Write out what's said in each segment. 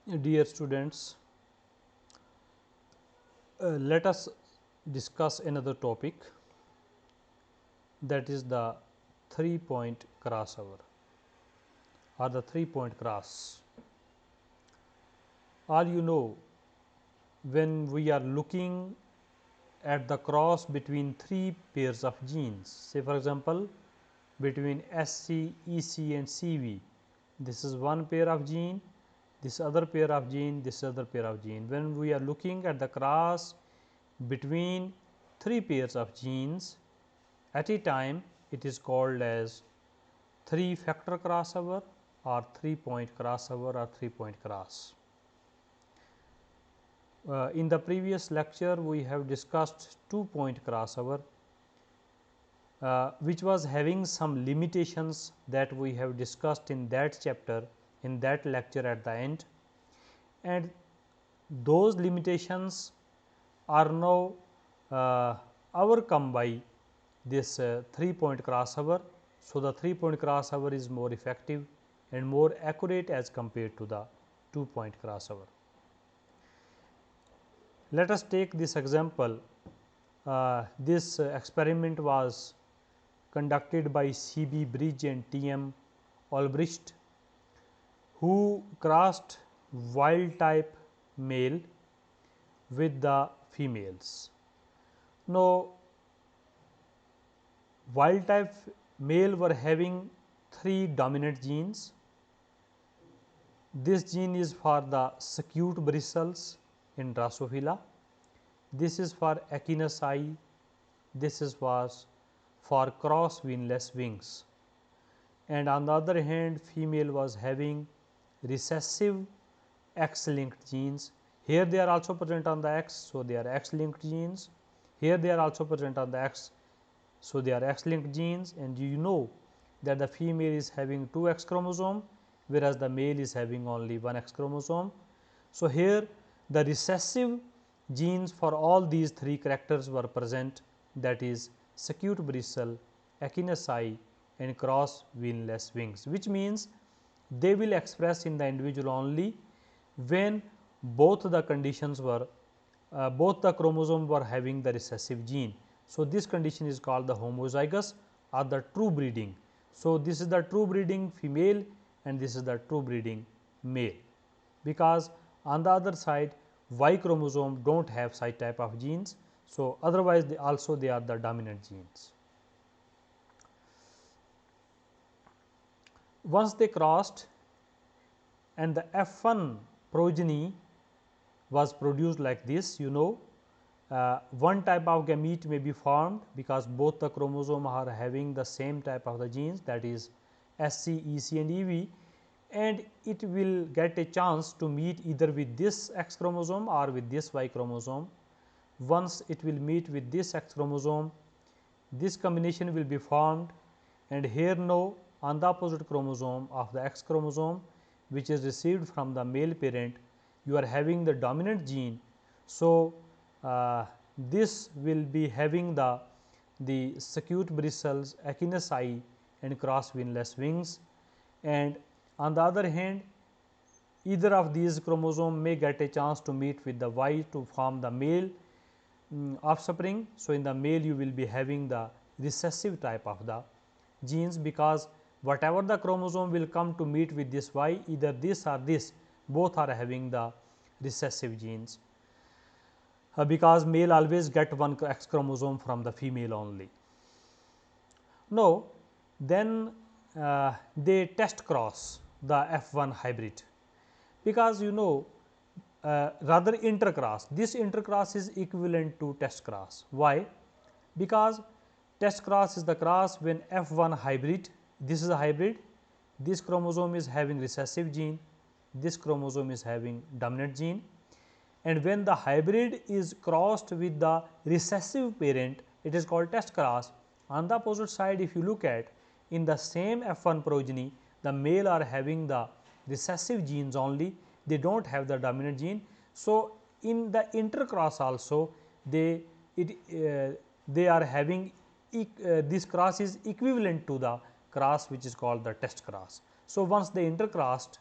Dear students, let us discuss another topic, that is the 3-point crossover or the 3-point cross. All you know, when we are looking at the cross between 3 pairs of genes, say for example, between SC, EC and CV, this is one pair of gene, this other pair of gene, this other pair of gene. When we are looking at the cross between 3 pairs of genes at a time, it is called as 3 factor crossover or 3-point crossover or 3-point cross. In the previous lecture, we have discussed 2-point crossover, which was having some limitations that we have discussed in that chapter, in that lecture at the end, and those limitations are now overcome by this 3-point crossover. So, the 3-point crossover is more effective and more accurate as compared to the 2-point crossover. Let us take this example. This experiment was conducted by C.B. Bridge and T.M. Olbricht, who crossed wild type male with the females. Now, wild type male were having 3 dominant genes. This gene is for the scute bristles in Drosophila, this is for Echinus eye, this is was for cross veneless wings, and on the other hand female was having recessive X linked genes. Here they are also present on the X, so they are X linked genes. Here they are also present on the X, so they are X linked genes, and you know that the female is having 2 X chromosome, whereas the male is having only 1 X chromosome. So, here the recessive genes for all these 3 characters were present, that is scute bristle, Echinus eye and cross veneless wings, which means they will express in the individual only when both the conditions were both the chromosome were having the recessive gene. So, this condition is called the homozygous or the true breeding. So, this is the true breeding female and this is the true breeding male, because on the other side Y chromosome do not have such type of genes. So, otherwise they also they are the dominant genes. Once they crossed and the F1 progeny was produced like this, you know, one type of gamete may be formed because both the chromosome are having the same type of the genes, that is SC, EC and EV, and it will get a chance to meet either with this X chromosome or with this Y chromosome. Once it will meet with this X chromosome, this combination will be formed, and here now on the opposite chromosome of the X chromosome, which is received from the male parent, you are having the dominant gene. So, this will be having the scute bristles, Echinus eye and cross veneless wings, and on the other hand either of these chromosome may get a chance to meet with the Y to form the male offspring. So, in the male you will be having the recessive type of the genes, because whatever the chromosome will come to meet with this Y, either this or this, both are having the recessive genes, because male always get 1 X chromosome from the female only. Now, then they test cross the F1 hybrid, because you know rather intercross. This intercross is equivalent to test cross. Why? Because test cross is the cross when F1 hybrid, this is a hybrid, this chromosome is having recessive gene, this chromosome is having dominant gene, and when the hybrid is crossed with the recessive parent, it is called test cross. On the opposite side, if you look at in the same F1 progeny, the male are having the recessive genes only, they do not have the dominant gene. So, in the intercross also they are having this cross is equivalent to the cross which is called the test cross. So, once they intercrossed,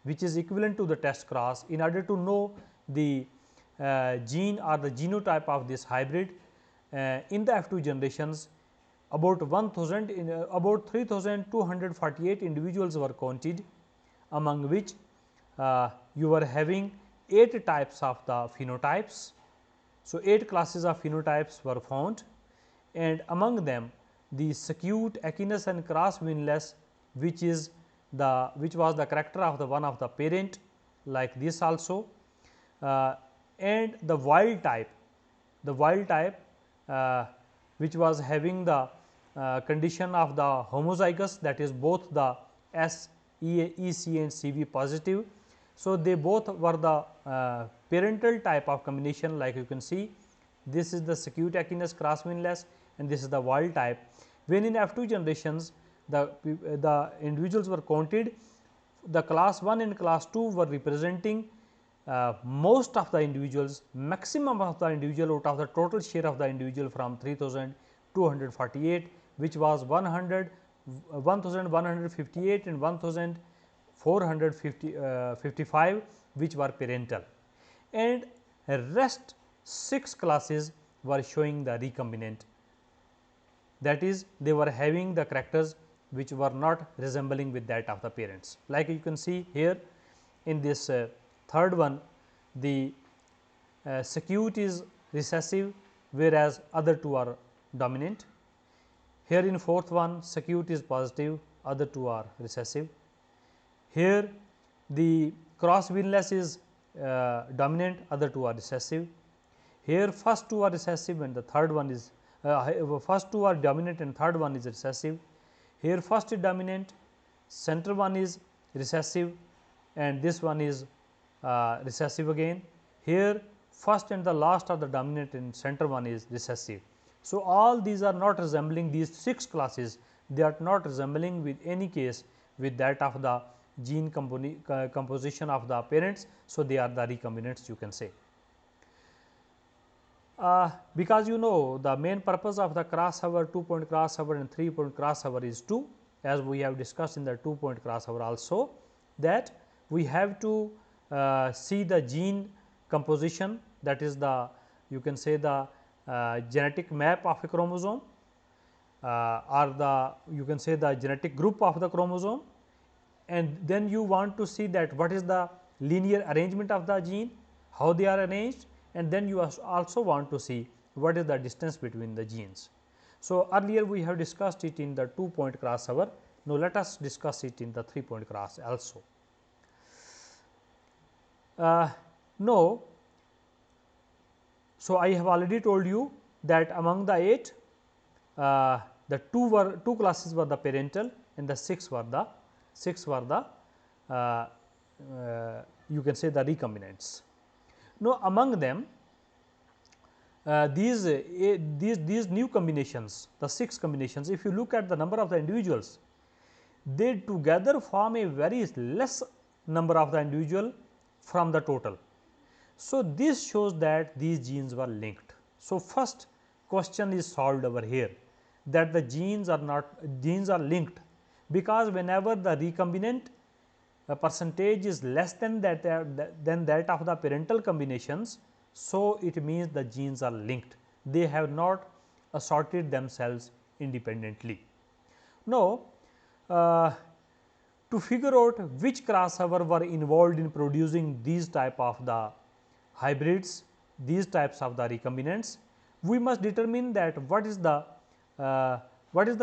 which is equivalent to the test cross. In order to know the gene or the genotype of this hybrid, in the F2 generations, about 1000 in about 3248 individuals were counted, among which you were having 8 types of the phenotypes. So, 8 classes of phenotypes were found, and among them the skewed, acinous and cross winless, which was the character of the one of the parent, like this also, and the wild type, which was having the condition of the homozygous, that is both the S, EC and CV positive. So, they both were the parental type of combination, like you can see, this is the skewed acinous cross winless and this is the wild type. When in F2 generations the individuals were counted, the class 1 and class 2 were representing most of the individuals, maximum of the individual out of the total share of the individual from 3248, which was 1158 and 1455, which were parental, and rest 6 classes were showing the recombinant, that is they were having the characters which were not resembling with that of the parents. Like you can see here in this third one, the skewed is recessive, whereas other two are dominant. Here in fourth one, skewed is positive, other two are recessive. Here the cross winless is dominant, other two are recessive. Here first two are recessive and the third one is first two are dominant and third one is recessive. Here first is dominant, center one is recessive and this one is recessive again. Here first and the last are the dominant and center one is recessive. So, all these are not resembling, these 6 classes, they are not resembling with any case with that of the gene composition of the parents. So, they are the recombinants, you can say. Because you know the main purpose of the crossover, 2-point crossover and 3-point crossover is to, as we have discussed in the 2-point crossover also, that we have to see the gene composition, that is the, you can say the genetic map of a chromosome, or the, you can say the genetic group of the chromosome, and then you want to see that what is the linear arrangement of the gene, how they are arranged, and then you also want to see what is the distance between the genes. So, earlier we have discussed it in the 2-point crossover. Now, let us discuss it in the 3-point cross also. No. So, I have already told you that among the 8, the 2 classes were the parental and the 6 were the you can say the recombinants. Now, among them these new combinations, the 6 combinations, if you look at the number of the individuals, they together form a very less number of the individual from the total. So, this shows that these genes were linked. So, first question is solved over here, that the genes are linked, because whenever the recombinant percentage is less than that of the parental combinations, so it means the genes are linked, they have not assorted themselves independently. Now, to figure out which crossover were involved in producing these type of the hybrids, these types of the recombinants, we must determine that what is the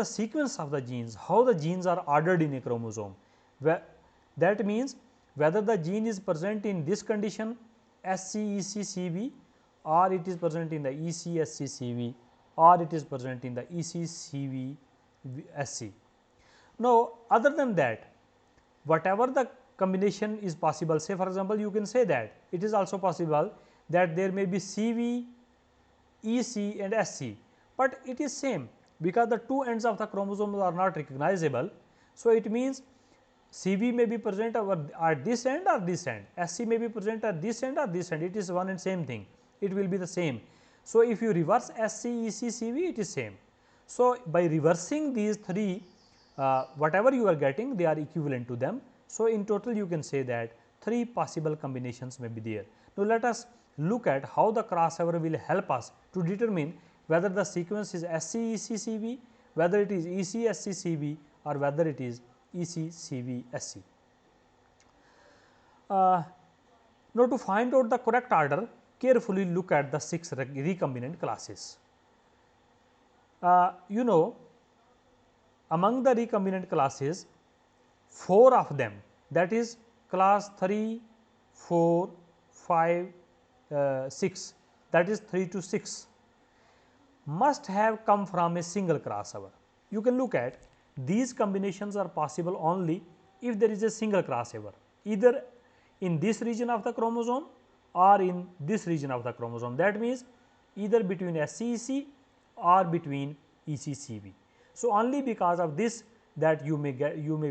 sequence of the genes, how the genes are ordered in a chromosome. That means whether the gene is present in this condition SC, EC, CV, or it is present in the EC, SC, CV, or it is present in the EC, CV, SC. Now, other than that, whatever the combination is possible, say for example, you can say that it is also possible that there may be CV, EC and SC, but it is same, because the 2 ends of the chromosomes are not recognizable. So, it means CV may be present at this end or this end, SC may be present at this end or this end, it is one and same thing, it will be the same. So, if you reverse SC, EC, CV, it is same. So, by reversing these 3, whatever you are getting, they are equivalent to them. So, in total you can say that 3 possible combinations may be there. Now, let us look at how the crossover will help us to determine whether the sequence is SC-EC-CV, whether it is EC-SC-CV or whether it is EC-CV-SC. Now, to find out the correct order, carefully look at the 6 recombinant classes. You know, among the recombinant classes, 4 of them, that is class 3, 4, 5, 6, that is 3 to 6, must have come from a single crossover. You can look at these combinations are possible only if there is a single crossover, either in this region of the chromosome or in this region of the chromosome. That means, either between SCEC or between ECCV. So, only because of this that you may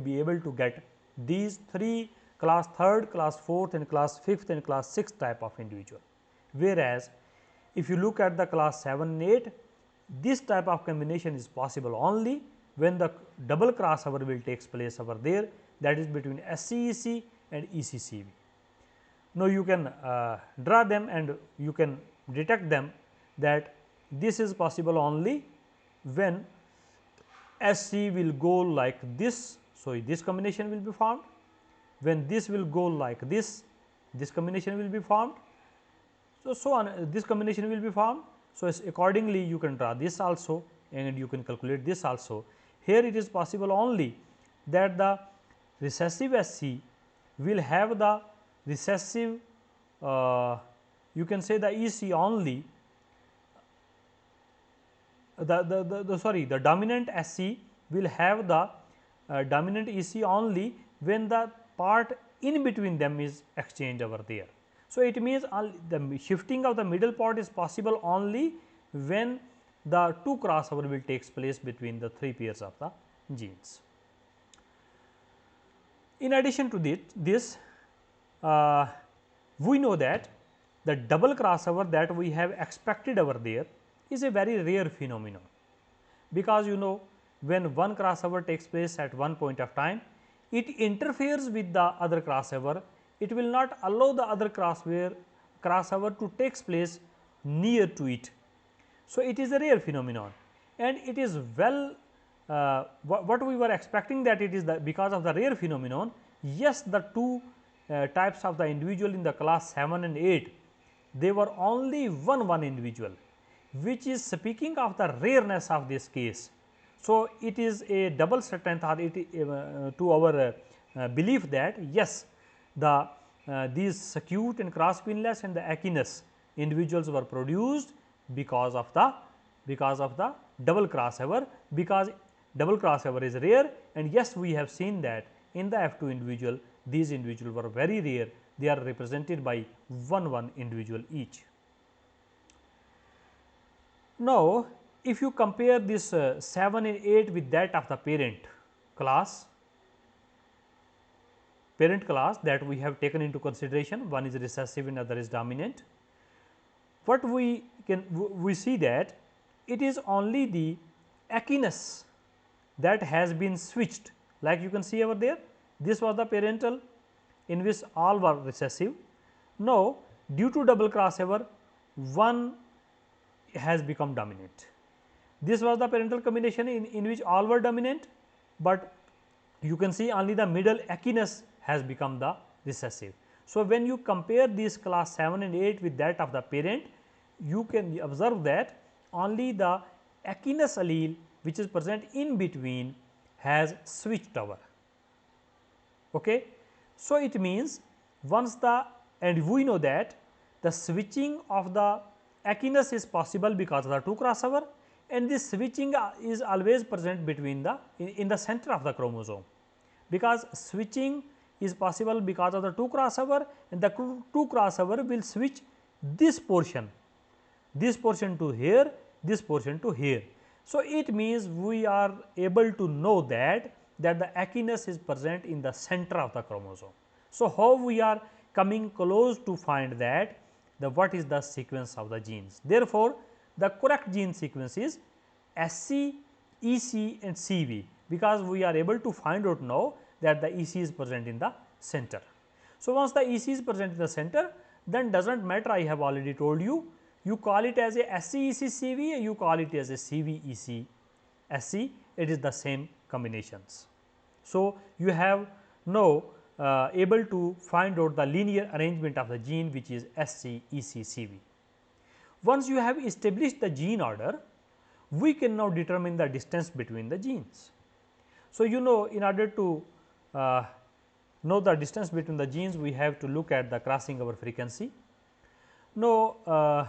be able to get these 3 class 3rd, class 4th and class 5th and class 6th type of individual. Whereas, if you look at the class 7 and 8, this type of combination is possible only when the double crossover will takes place over there, that is between SCEC and ECCV. Now, you can draw them and you can detect them that this is possible only when SC will go like this. So, this combination will be formed. When this will go like this combination will be formed. So on, this combination will be formed. So, accordingly you can draw this also and you can calculate this also. Here it is possible only that the recessive SC will have the recessive, you can say the EC only, the dominant SC will have the dominant EC only when the part in between them is exchanged over there. So, it means the shifting of the middle part is possible only when the 2 crossover will takes place between the 3 pairs of the genes. In addition to this, we know that the double crossover that we have expected over there is a very rare phenomenon, because you know when one crossover takes place at one point of time, it interferes with the other crossover. It will not allow the other crossover to takes place near to it. So, it is a rare phenomenon and it is well what we were expecting, that it is because of the rare phenomenon. Yes, the 2 types of the individual in the class 7 and 8, they were only one individual, which is speaking of the rareness of this case. So, it is a double strength or to our belief that yes, the these acute and cross pinless and the akinous individuals were produced because of the double crossover, because double crossover is rare, and yes, we have seen that in the F2 individual, these individuals were very rare. They are represented by one individual each. Now, if you compare this 7 and 8 with that of the parent class that we have taken into consideration, one is recessive and other is dominant, what we see that it is only the akinous that has been switched, like you can see over there. This was the parental in which all were recessive. Now, due to double crossover, one has become dominant. This was the parental combination in which all were dominant, but you can see only the middle akinous has become the recessive. So, when you compare these class 7 and 8 with that of the parent, you can observe that only the akinous allele which is present in between has switched over. Okay. So, it means once and we know that the switching of the akinous is possible because of the 2 crossover, and this switching is always present between the in the center of the chromosome, because switching is possible because of the 2 crossover, and the 2 crossover will switch this portion to here, this portion to here. So, it means we are able to know that the akinous is present in the center of the chromosome. So, how we are coming close to find that what is the sequence of the genes. Therefore, the correct gene sequence is SC, EC and CV, because we are able to find out now that the EC is present in the center. So, once the EC is present in the center, then does not matter, I have already told you, you call it as a SCEC CV, you call it as a CVEC SC, it is the same combinations. So, you have now able to find out the linear arrangement of the gene which is SC, EC, CV. Once you have established the gene order, we can now determine the distance between the genes. So, you know, in order to know the distance between the genes, we have to look at the crossing over frequency. Now,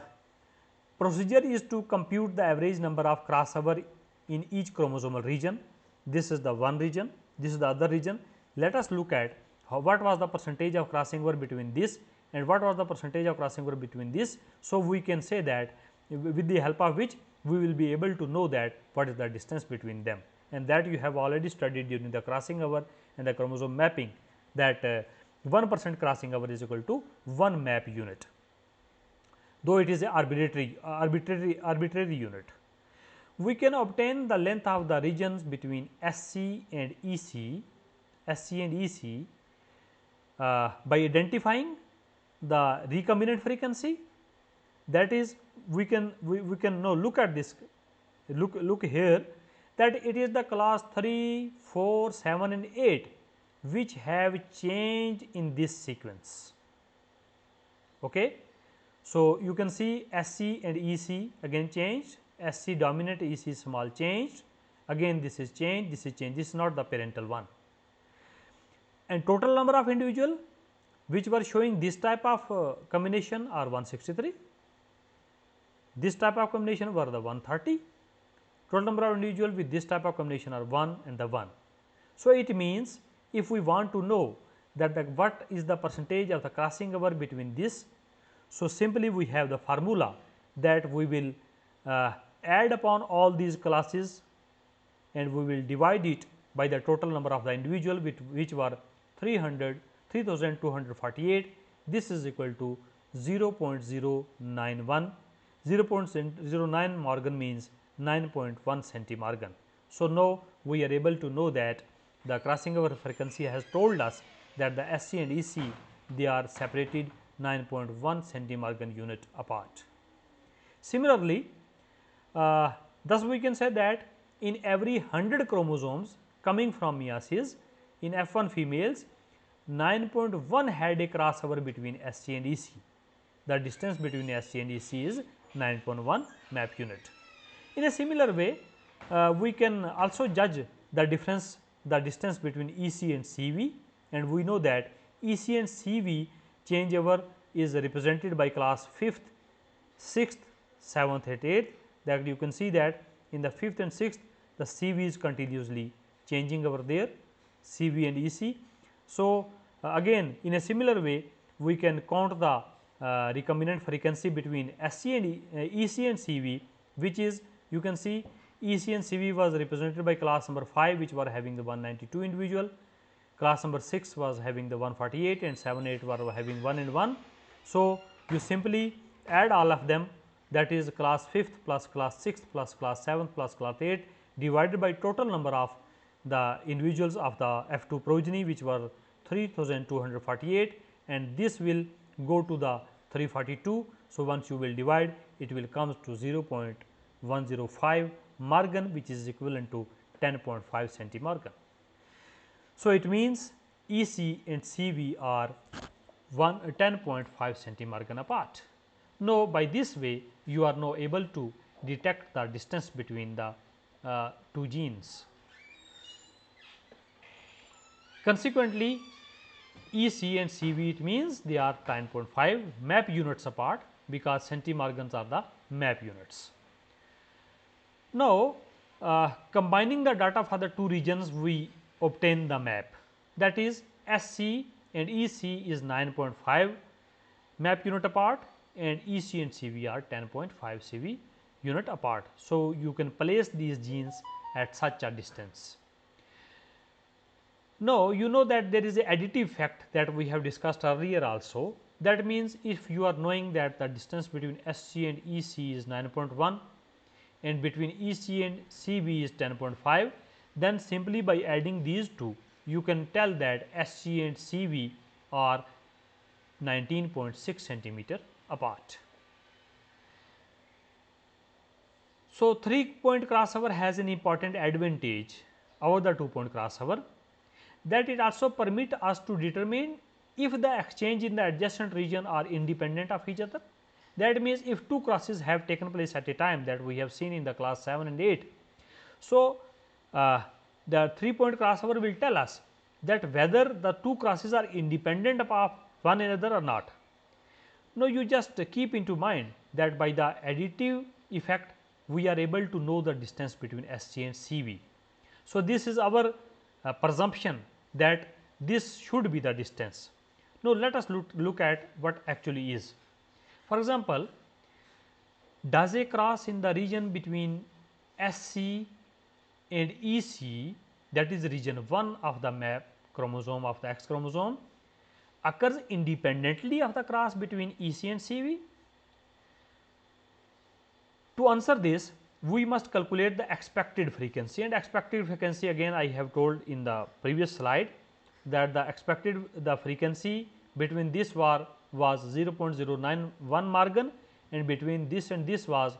procedure is to compute the average number of crossover in each chromosomal region. This is the one region, this is the other region. Let us look at what was the percentage of crossing over between this and what was the percentage of crossing over between this. So, we can say that with the help of which we will be able to know that what is the distance between them, and that you have already studied during the crossing over and the chromosome mapping, that 1% crossing over is equal to 1 map unit, though it is a arbitrary unit. We can obtain the length of the regions between SC and EC by identifying the recombinant frequency. That is, we can now look at this, look here, that it is the class 3, 4, 7 and 8 which have changed in this sequence. Okay. So, you can see SC and EC again changed, SC dominant, EC small changed, again this is changed, this is not the parental one. And total number of individual which were showing this type of combination are 163, this type of combination were the 130, total number of individual with this type of combination are 1 and the 1. So, it means if we want to know that what is the percentage of the crossing over between this, so simply we have the formula that we will add upon all these classes and we will divide it by the total number of the individual which were 3248. This is equal to 0.091, 0.09 Morgan means 9.1 centimorgan. So, now we are able to know that the crossing over frequency has told us that the SC and EC, they are separated 9.1 centimorgan unit apart. Similarly, thus we can say that in every 100 chromosomes coming from meiosis, in F1 females 9.1 had a crossover between SC and EC. The distance between SC and EC is 9.1 map unit. In a similar way, we can also judge the distance between EC and CV, and we know that EC and CV changeover is represented by class 5th, 6th, 7th and 8th, that you can see that in the 5th and 6th the CV is continuously changing over there, CV and EC. So, again in a similar way we can count the recombinant frequency between SC and EC and CV, which is, you can see EC and CV was represented by class number 5 which were having the 192 individual, class number 6 was having the 148 and 7, 8 were having 1 and 1. So, you simply add all of them, that is class 5th plus class 6th plus class 7th plus class 8 divided by total number of the individuals of the F2 progeny which were 3248, and this will go to the 342. So, once you will divide, it will come to 0.105 Morgan, which is equivalent to 10.5 centimorgan. So, it means EC and CV are 10.5 centimorgan apart. Now, by this way you are now able to detect the distance between the two genes. Consequently, EC and CV, it means they are 10.5 map units apart, because centimorgans are the map units. Now, combining the data for the two regions, we obtain the map, that is SC and EC is 9.5 map unit apart and EC and CV are 10.5 CV unit apart. So, you can place these genes at such a distance. Now, you know that there is a additive effect that we have discussed earlier also. That means, if you are knowing that the distance between SC and EC is 9.1 and between EC and CV is 10.5, then simply by adding these two you can tell that SG and CV are 19.6 centimeter apart. So, 3-point crossover has an important advantage over the 2-point crossover, that it also permit us to determine if the exchange in the adjacent region are independent of each other. That means, if two crosses have taken place at a time, that we have seen in the class 7 and 8. So, the 3-point crossover will tell us that whether the two crosses are independent of one another or not. Now, you just keep into mind that by the additive effect we are able to know the distance between SG and CV. So, this is our presumption that this should be the distance. Now, let us look at what actually is. For example, does a cross in the region between SC and EC, that is region 1 of the map chromosome of the X chromosome, occurs independently of the cross between EC and CV? To answer this, we must calculate the expected frequency, and expected frequency again I have told in the previous slide that the frequency between this was 0.091 Morgan and between this and this was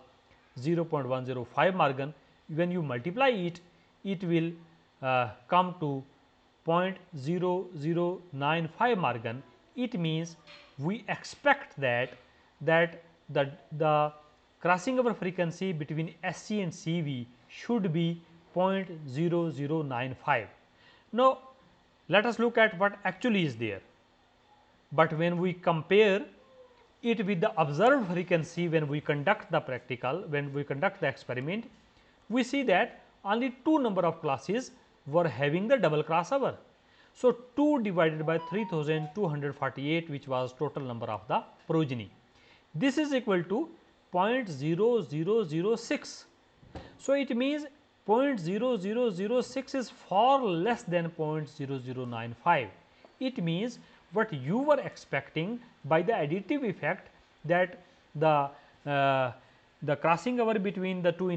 0.105 Morgan. When you multiply it, it will come to 0.0095 Morgan. It means we expect that the crossing over frequency between SC and CV should be 0.0095. Now, let us look at what actually is there, but when we compare it with the observed frequency when we conduct the experiment, we see that only 2 number of classes were having the double crossover. So, 2 divided by 3248, which was total number of the progeny. This is equal to 0.0006. So, it means 0.0006 is far less than 0.0095. It means what you were expecting by the additive effect, that the crossing over between the two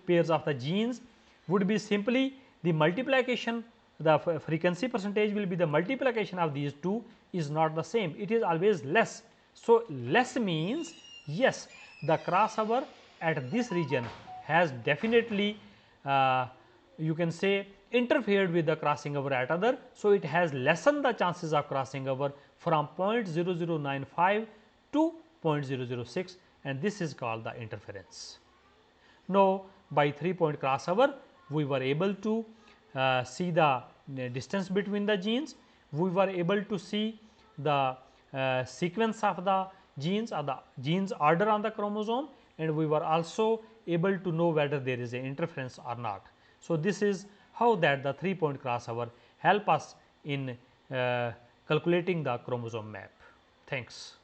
pairs of the genes would be simply the multiplication, the frequency percentage will be the multiplication of these two is not the same, it is always less. So, less means yes, the crossover at this region has definitely you can say interfered with the crossing over at other. So, it has lessened the chances of crossing over from 0.0095 to 0.006, and this is called the interference. Now, by 3-point crossover we were able to see the distance between the genes, we were able to see the sequence of the genes or the genes order on the chromosome, and we were also able to know whether there is an interference or not. So, this is how that the 3-point crossover help us in calculating the chromosome map. Thanks.